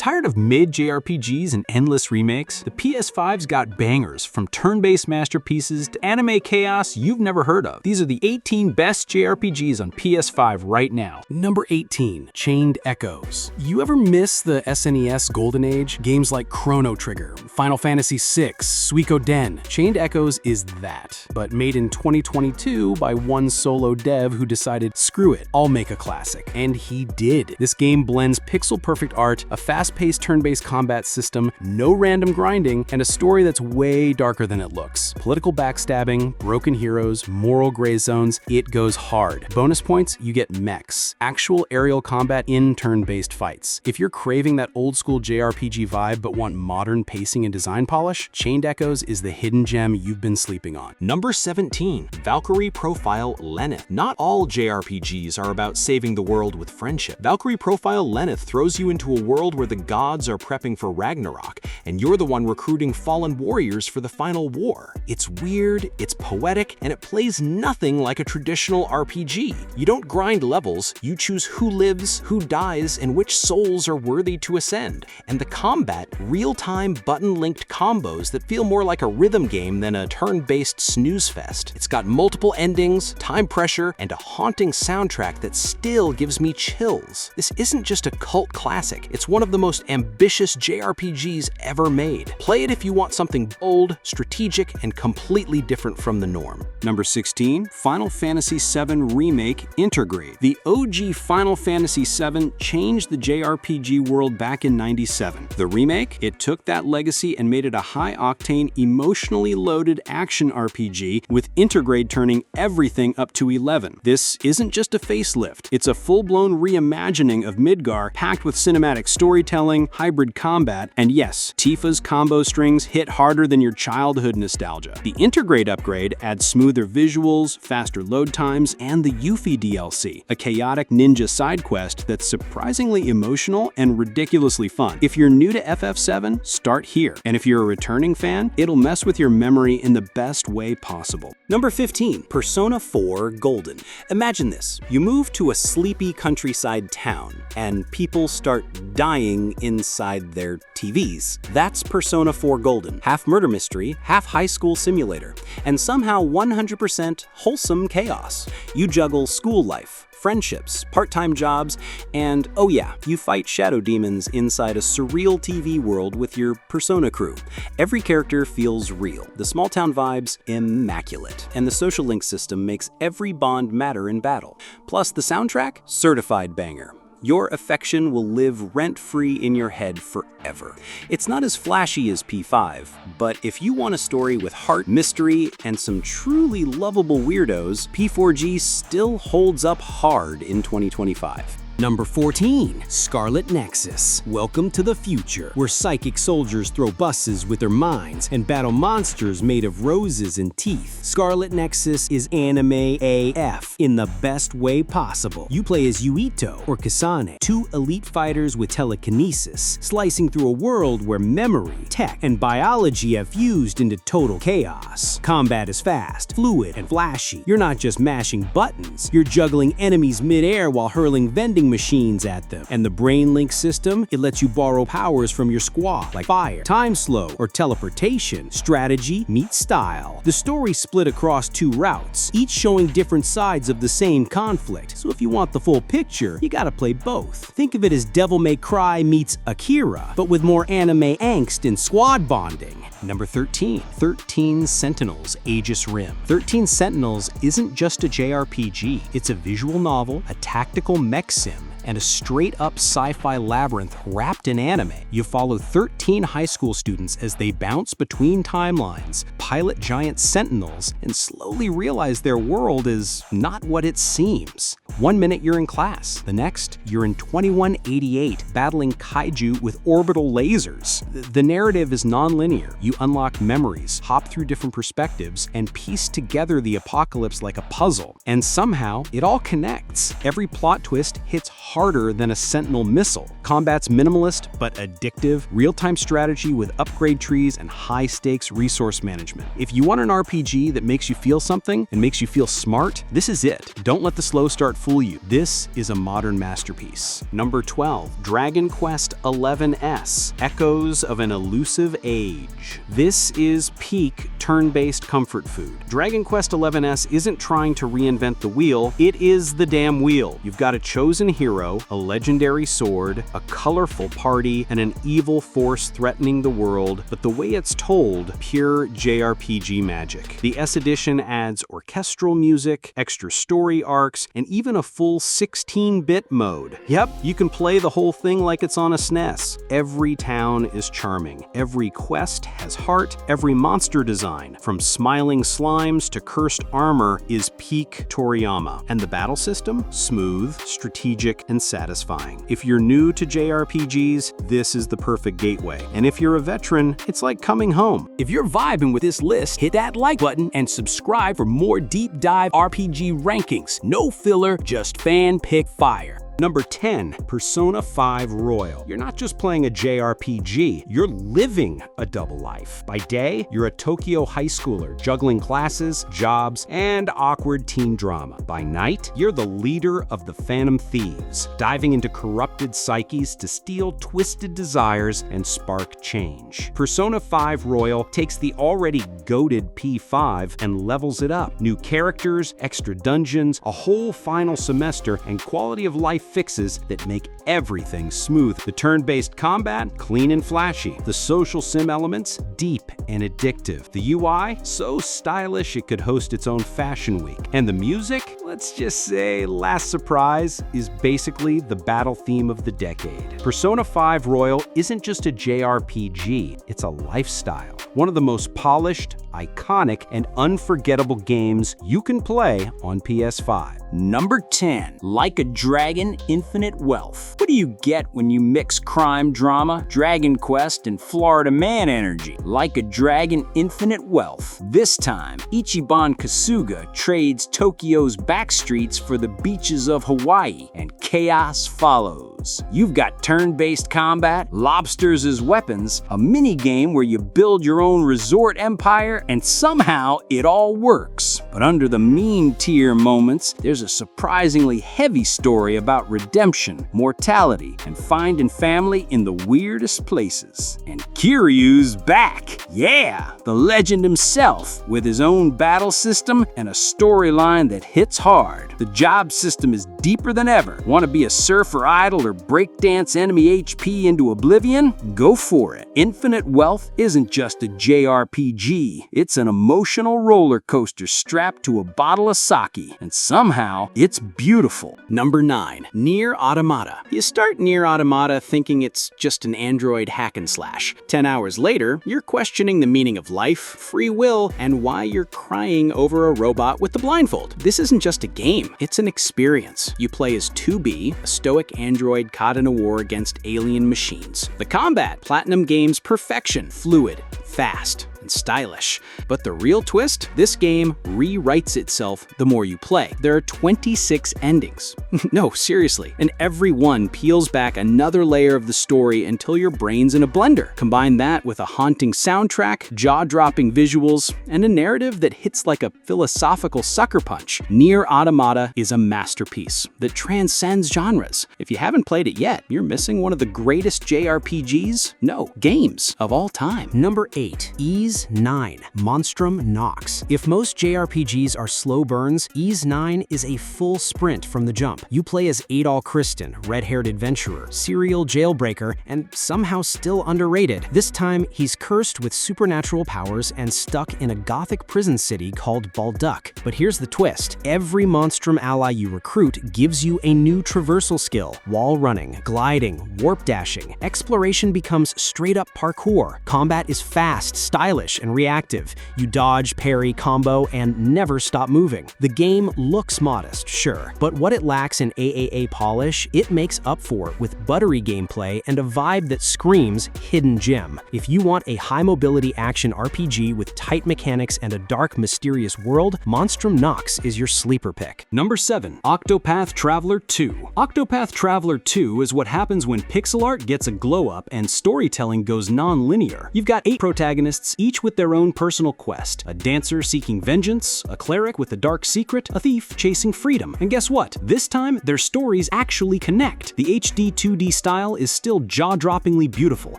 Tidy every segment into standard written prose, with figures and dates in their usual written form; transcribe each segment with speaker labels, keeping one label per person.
Speaker 1: Tired of mid-JRPGs and endless remakes? The PS5's got bangers, from turn-based masterpieces to anime chaos you've never heard of. These are the 18 best JRPGs on PS5 right now.
Speaker 2: Number 18. Chained Echoes. You ever miss the SNES Golden Age? Games like Chrono Trigger, Final Fantasy VI, Suikoden. Chained Echoes is that, but made in 2022 by one solo dev who decided, screw it, I'll make a classic. And he did. This game blends pixel-perfect art, a fast-paced turn-based combat system, no random grinding, and a story that's way darker than it looks. Political backstabbing, broken heroes, moral gray zones, it goes hard. Bonus points, you get mechs, actual aerial combat in turn-based fights. If you're craving that old-school JRPG vibe but want modern pacing and design polish, Chained Echoes is the hidden gem you've been sleeping on.
Speaker 3: Number 17. Valkyrie Profile Lenneth. Not all JRPGs are about saving the world with friendship. Valkyrie Profile Lenneth throws you into a world where the gods are prepping for Ragnarok, and you're the one recruiting fallen warriors for the final war. It's weird, it's poetic, and it plays nothing like a traditional RPG. You don't grind levels, you choose who lives, who dies, and which souls are worthy to ascend. And the combat, real-time button-linked combos that feel more like a rhythm game than a turn-based snooze fest. It's got multiple endings, time pressure, and a haunting soundtrack that still gives me chills. This isn't just a cult classic, it's one of the most ambitious JRPGs ever made. Play it if you want something bold, strategic, and completely different from the norm.
Speaker 1: Number 16. Final Fantasy VII Remake Intergrade. The OG Final Fantasy VII changed the JRPG world back in '97. The remake, it took that legacy and made it a high-octane, emotionally loaded action RPG with Intergrade turning everything up to 11. This isn't just a facelift, it's a full-blown reimagining of Midgar packed with cinematic storytelling, hybrid combat, and yes, Tifa's combo strings hit harder than your childhood nostalgia. The Intergrade upgrade adds smoother visuals, faster load times, and the Yuffie DLC, a chaotic ninja side quest that's surprisingly emotional and ridiculously fun. If you're new to FF7, start here. And if you're a returning fan, it'll mess with your memory in the best way possible.
Speaker 4: Number 15. Persona 4 Golden. Imagine this. You move to a sleepy countryside town, and people start dying inside their TVs. That's Persona 4 Golden. Half murder mystery, half high school simulator, and somehow 100% wholesome chaos. You juggle school life, friendships, part-time jobs, and oh yeah, you fight shadow demons inside a surreal TV world with your Persona crew. Every character feels real, the small-town vibes immaculate, and the social link system makes every bond matter in battle. Plus the soundtrack, certified banger. Your affection will live rent-free in your head forever. It's not as flashy as P5, but if you want a story with heart, mystery, and some truly lovable weirdos, P4G still holds up hard in 2025.
Speaker 2: Number 14. Scarlet Nexus. Welcome to the future, where psychic soldiers throw buses with their minds and battle monsters made of roses and teeth. Scarlet Nexus is anime AF in the best way possible. You play as Yuito or Kasane, two elite fighters with telekinesis, slicing through a world where memory, tech, and biology have fused into total chaos. Combat is fast, fluid, and flashy. You're not just mashing buttons, you're juggling enemies mid-air while hurling vending machines at them. And the Brain Link system, it lets you borrow powers from your squad, like fire, time slow, or teleportation. Strategy meets style. The story split across two routes, each showing different sides of the same conflict. So if you want the full picture, you gotta play both. Think of it as Devil May Cry meets Akira, but with more anime angst and squad bonding.
Speaker 4: Number 13. 13 Sentinels Aegis Rim. 13 Sentinels isn't just a JRPG, it's a visual novel, a tactical mech sim, and a straight-up sci-fi labyrinth wrapped in anime. You follow 13 high school students as they bounce between timelines, pilot giant sentinels, and slowly realize their world is not what it seems. One minute you're in class, the next you're in 2188, battling kaiju with orbital lasers. The narrative is non-linear. You unlock memories, hop through different perspectives, and piece together the apocalypse like a puzzle. And somehow, it all connects. Every plot twist hits hard
Speaker 1: harder than a Sentinel missile. Combat's minimalist but addictive, real-time strategy with upgrade trees and high-stakes resource management. If you want an RPG that makes you feel something and makes you feel smart, this is it. Don't let the slow start fool you. This is a modern masterpiece. Number 12, Dragon Quest XI's, Echoes of an Elusive Age. This is peak turn-based comfort food. Dragon Quest XI's isn't trying to reinvent the wheel, it is the damn wheel. You've got a chosen hero, a legendary sword, a colorful party, and an evil force threatening the world, but the way it's told, pure JRPG magic. The S edition adds orchestral music, extra story arcs, and even a full 16-bit mode. Yep, you can play the whole thing like it's on a SNES. Every town is charming. Every quest has heart. Every monster design, from smiling slimes to cursed armor, is peak Toriyama. And the battle system? Smooth, strategic, and satisfying. If you're new to JRPGs, this is the perfect gateway. And if you're a veteran, it's like coming home.
Speaker 2: If you're vibing with this list, hit that like button and subscribe for more deep dive RPG rankings. No filler, just fan-pick fire.
Speaker 1: Number 10, Persona 5 Royal. You're not just playing a JRPG, you're living a double life. By day, you're a Tokyo high schooler juggling classes, jobs, and awkward teen drama. By night, you're the leader of the Phantom Thieves, diving into corrupted psyches to steal twisted desires and spark change. Persona 5 Royal takes the already goated P5 and levels it up. New characters, extra dungeons, a whole final semester, and quality of life fixes that make everything smooth. The turn-based combat, clean and flashy. The social sim elements, deep and addictive. The UI, so stylish it could host its own fashion week. And the music, let's just say Last Surprise, is basically the battle theme of the decade. Persona 5 Royal isn't just a JRPG, it's a lifestyle. One of the most polished, iconic, and unforgettable games you can play on PS5.
Speaker 2: Number 10, Like a Dragon, Infinite Wealth. What do you get when you mix crime drama, Dragon Quest, and Florida Man energy? Like a Dragon, Infinite Wealth. This time, Ichiban Kasuga trades Tokyo's backstreets for the beaches of Hawaii, and chaos follows. You've got turn-based combat, lobsters as weapons, a mini-game where you build your own resort empire, and somehow it all works. But under the meme tier moments, there's a surprisingly heavy story about redemption, mortality, and finding family in the weirdest places. And Kiryu's back! Yeah! The legend himself, with his own battle system and a storyline that hits hard. The job system is deeper than ever. Want to be a surfer idol or breakdance enemy HP into oblivion? Go for it. Infinite Wealth isn't just a JRPG. It's an emotional roller coaster strapped to a bottle of sake. And somehow, it's beautiful.
Speaker 1: Number 9, Nier Automata. You start Nier Automata thinking it's just an Android hack and slash. 10 hours later, you're questioning the meaning of life, free will, and why you're crying over a robot with the blindfold. This isn't just a game, it's an experience. You play as 2B, a stoic android caught in a war against alien machines. The combat, Platinum Games perfection, fluid, fast, and stylish. But the real twist? This game rewrites itself the more you play. There are 26 endings. No, seriously. And every one peels back another layer of the story until your brain's in a blender. Combine that with a haunting soundtrack, jaw-dropping visuals, and a narrative that hits like a philosophical sucker punch. Nier Automata is a masterpiece that transcends genres. If you haven't played it yet, you're missing one of the greatest JRPGs, no, games of all time.
Speaker 5: Number 8, Ys 9, Monstrum Nox. If most JRPGs are slow burns, Ys 9 is a full sprint from the jump. You play as Adol Kristen, red-haired adventurer, serial jailbreaker, and somehow still underrated. This time, he's cursed with supernatural powers and stuck in a gothic prison city called Balduck. But here's the twist. Every Monstrum ally you recruit gives you a new traversal skill. Wall running, gliding, warp dashing. Exploration becomes straight-up parkour. Combat is fast, stylish, stylish and reactive. You dodge, parry, combo, and never stop moving. The game looks modest, sure, but what it lacks in AAA polish, it makes up for with buttery gameplay and a vibe that screams hidden gem. If you want a high-mobility action RPG with tight mechanics and a dark, mysterious world, Monstrum Nox is your sleeper pick.
Speaker 1: Number 7. Octopath Traveler 2. Octopath Traveler 2 is what happens when pixel art gets a glow-up and storytelling goes non-linear. You've got 8 protagonists, each with their own personal quest. A dancer seeking vengeance, a cleric with a dark secret, a thief chasing freedom. And guess what? This time, their stories actually connect. The HD 2D style is still jaw-droppingly beautiful,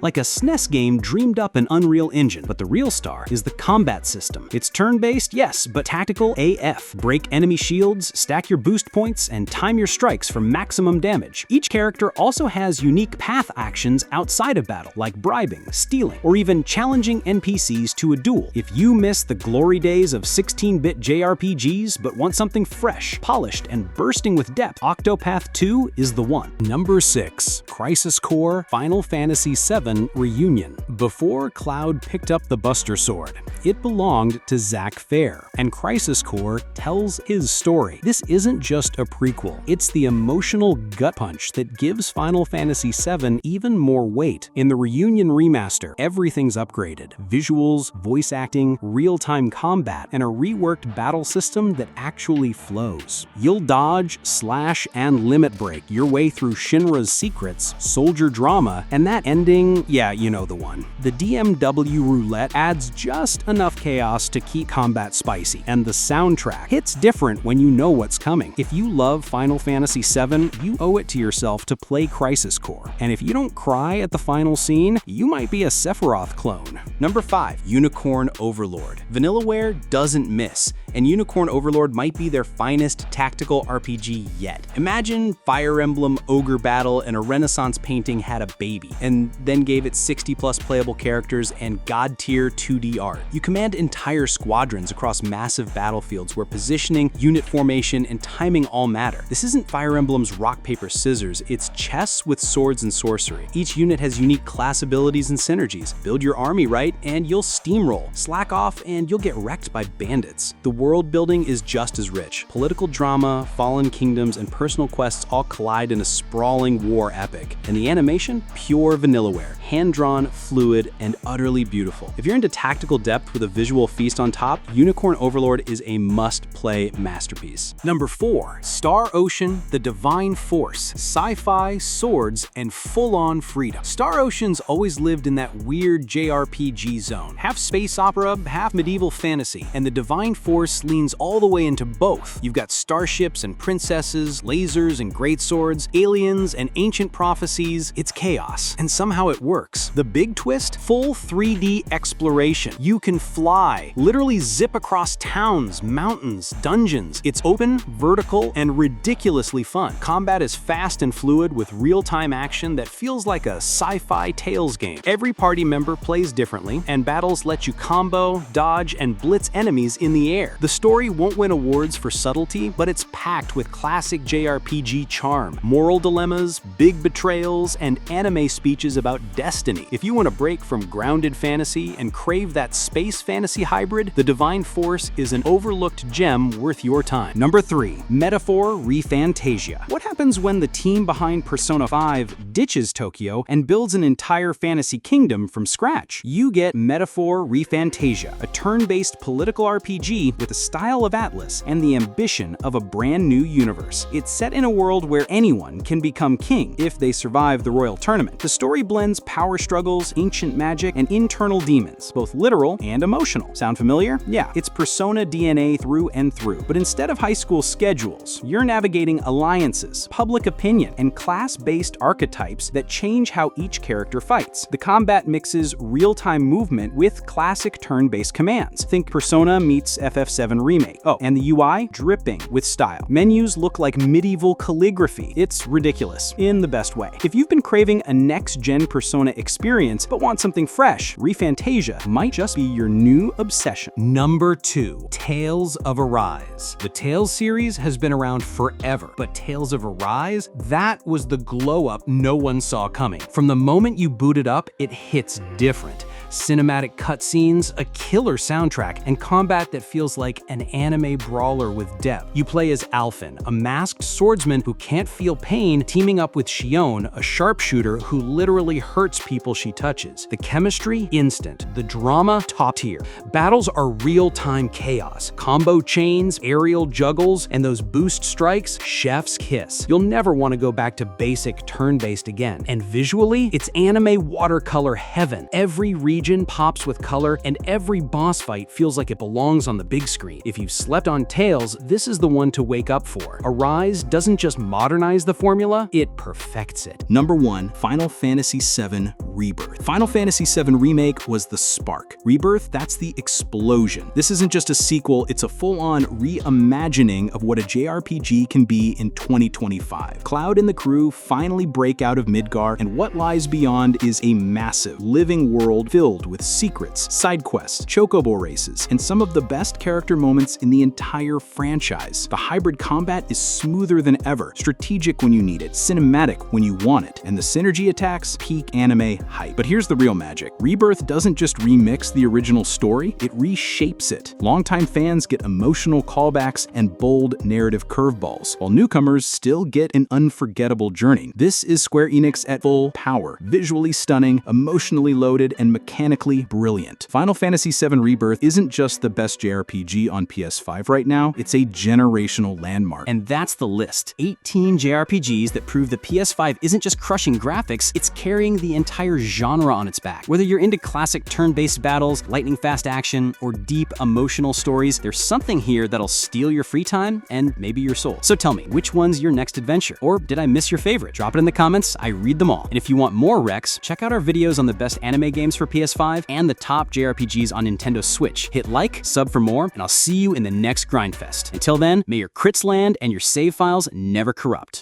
Speaker 1: like a SNES game dreamed up in Unreal Engine. But the real star is the combat system. It's turn-based, yes, but tactical AF. Break enemy shields, stack your boost points, and time your strikes for maximum damage. Each character also has unique path actions outside of battle, like bribing, stealing, or even challenging NPCs to a duel. If you miss the glory days of 16-bit JRPGs but want something fresh, polished, and bursting with depth, Octopath 2 is the one.
Speaker 2: Number 6. Crisis Core Final Fantasy VII Reunion. Before Cloud picked up the Buster Sword, it belonged to Zack Fair, and Crisis Core tells his story. This isn't just a prequel, it's the emotional gut punch that gives Final Fantasy VII even more weight. In the Reunion remaster, everything's upgraded. Visuals, voice acting, real-time combat, and a reworked battle system that actually flows. You'll dodge, slash, and limit break your way through Shinra's secrets, soldier drama, and that ending, yeah, you know the one. The DMW roulette adds just enough chaos to keep combat spicy, and the soundtrack hits different when you know what's coming. If you love Final Fantasy VII, you owe it to yourself to play Crisis Core. And if you don't cry at the final scene, you might be a Sephiroth clone.
Speaker 4: Number 5. Unicorn Overlord. Vanillaware doesn't miss, and Unicorn Overlord might be their finest tactical RPG yet. Imagine Fire Emblem Ogre Battle and a Renaissance painting had a baby, and then gave it 60+ playable characters and god-tier 2D art. You command entire squadrons across massive battlefields where positioning, unit formation, and timing all matter. This isn't Fire Emblem's rock, paper, scissors, it's chess with swords and sorcery. Each unit has unique class abilities and synergies. Build your army right, and you'll steamroll. Slack off, and you'll get wrecked by bandits. The world building is just as rich. Political drama, fallen kingdoms, and personal quests all collide in a sprawling war epic. And the animation? Pure Vanillaware. Hand-drawn, fluid, and utterly beautiful. If you're into tactical depth with a visual feast on top, Unicorn Overlord is a must-play masterpiece.
Speaker 2: Number 4. Star Ocean: The Divine Force. Sci-fi, swords, and full-on freedom. Star Ocean's always lived in that weird JRPG zone. Half space opera, half medieval fantasy, and the Divine Force leans all the way into both. You've got starships and princesses, lasers and greatswords, aliens and ancient prophecies. It's chaos, and somehow it works. The big twist? Full 3D exploration. You can fly, literally zip across towns, mountains, dungeons. It's open, vertical, and ridiculously fun. Combat is fast and fluid with real-time action that feels like a sci-fi Tales game. Every party member plays differently, and battles let you combo, dodge, and blitz enemies in the air. The story won't win awards for subtlety, but it's packed with classic JRPG charm, moral dilemmas, big betrayals, and anime speeches about destiny. If you want a break from grounded fantasy and crave that space fantasy hybrid, the Divine Force is an overlooked gem worth your time.
Speaker 1: Number 3. Metaphor ReFantasia. What happens when the team behind Persona 5 ditches Tokyo and builds an entire fantasy kingdom from scratch? You get Metaphor ReFantasia, a turn-based political RPG with the style of Atlus and the ambition of a brand new universe. It's set in a world where anyone can become king if they survive the royal tournament. The story blends power struggles, ancient magic, and internal demons, both literal and emotional. Sound familiar? Yeah, it's Persona DNA through and through. But instead of high school schedules, you're navigating alliances, public opinion, and class-based archetypes that change how each character fights. The combat mixes real-time movement with classic turn-based commands. Think Persona meets FF7 Remake. Oh, and the UI? Dripping with style. Menus look like medieval calligraphy. It's ridiculous, in the best way. If you've been craving a next-gen Persona experience but want something fresh, ReFantasia might just be your new obsession.
Speaker 2: Number 2. Tales of Arise. The Tales series has been around forever, but Tales of Arise? That was the glow-up no one saw coming. From the moment you boot it up, it hits different.
Speaker 5: cinematic cutscenes, a killer soundtrack, and combat that feels like an anime brawler with depth. You play as Alphen, a masked swordsman who can't feel pain, teaming up with Shion, a sharpshooter who literally hurts people she touches. The chemistry, instant. The drama, top tier. Battles are real-time chaos. Combo chains, aerial juggles, and those boost strikes, chef's kiss. You'll never want to go back to basic turn-based again. And visually, it's anime watercolor heaven. Every region pops with color, and every boss fight feels like it belongs on the big screen. If you've slept on Tales, this is the one to wake up for. Arise doesn't just modernize the formula, it perfects it.
Speaker 1: Number 1. Final Fantasy VII Rebirth. Final Fantasy VII Remake was the spark. Rebirth, that's the explosion. This isn't just a sequel, it's a full-on reimagining of what a JRPG can be in 2025. Cloud and the crew finally break out of Midgar, and what lies beyond is a massive, living world filled with secrets, side quests, chocobo races, and some of the best character moments in the entire franchise. The hybrid combat is smoother than ever, strategic when you need it, cinematic when you want it, and the synergy attacks peak anime hype. But here's the real magic. Rebirth doesn't just remix the original story, it reshapes it. Longtime fans get emotional callbacks and bold narrative curveballs, while newcomers still get an unforgettable journey. This is Square Enix at full power, visually stunning, emotionally loaded, and mechanically brilliant. Final Fantasy VII Rebirth isn't just the best JRPG on PS5 right now, it's a generational landmark.
Speaker 5: And that's the list. 18 JRPGs that prove the PS5 isn't just crushing graphics, it's carrying the entire genre on its back. Whether you're into classic turn-based battles, lightning-fast action, or deep emotional stories, there's something here that'll steal your free time and maybe your soul. So tell me, which one's your next adventure? Or did I miss your favorite? Drop it in the comments, I read them all. And if you want more Recs, check out our videos on the best anime games for PS5 and the top JRPGs on Nintendo Switch. Hit like, sub for more, and I'll see you in the next Grindfest. Until then, may your crits land and your save files never corrupt.